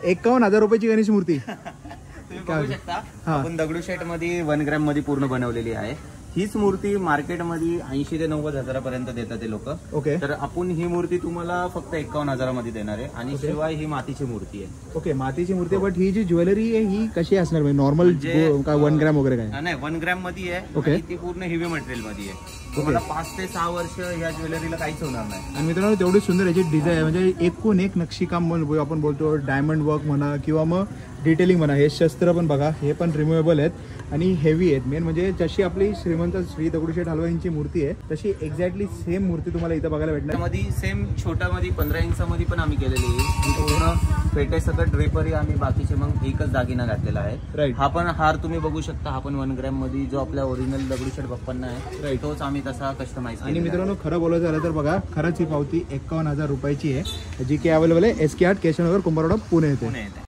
51,000 रुपयाची गणेश मूर्ती तुम्ही बघू शकता आपण दगडूशेठ मध्ये 1 ग्रॅम मध्ये पूर्ण बनवलेली आहे। हीच मूर्ती मार्केटमध्ये 80 ते 90 हजारापर्यंत देतात ते लोक। ओके, तर आपण ही मूर्ती तुम्हाला फक्त 51,000 मध्ये देणार आहे आणि शिवाय ही मातीची मूर्ती आहे। ओके, मातीची मूर्ती। बट ही जी ज्वेलरी आहे ही कशी असणार, नॉर्मल काय 1 ग्रॅम वगैरे काय? नाही, 1 ग्रॅम मध्ये आहे आणि ती पूर्ण हेवी मटेरियल मध्ये आहे। तुम्हाला 5 ते 6 वर्ष या ज्वेलरीला काहीच होणार नाही। आणि मित्रांनो तेवढी सुंदर याची डिझाईन म्हणजे एकूण एक नक्षीकाम आपण बोलतो, डायमंड वर्क म्हणा किंवा मग डिटेलिंग म्हणा। हे शस्त्र पण बघा, हे पण रिमुवेबल आहेत आणि हेवी आहेत। मेन म्हणजे जशी आपली श्रीमंत श्री दगडूशेठ हलवाईंची मूर्ती आहे तशी एक्झॅक्टली सेम मूर्ती तुम्हाला इथं बघायला भेटणार। मध्ये सेम छोट्या मध्ये 15 इंचामध्ये पण आम्ही केलेली आहे। पूर्ण पेटेसकट ड्रेपरी आम्ही बाकीचे मग एकच दागिना घातलेला आहे। राईट, हा पण हार तुम्ही बघू शकता, हा पण 1 ग्रॅम मध्ये जो आपल्या ओरिजिनल दगडूशेठ बाप्पांना आहे। राईट, तोच आम्ही तसा कस्टमाइज केला। आणि मित्रांनो खरं बोलायचं झालं तर बघा, खरंच ही पावती 51,000 रुपयाची आहे, जी की अवेलेबल आहे SK आर्ट केशवनगर कुंभारवाडा पुणे येते।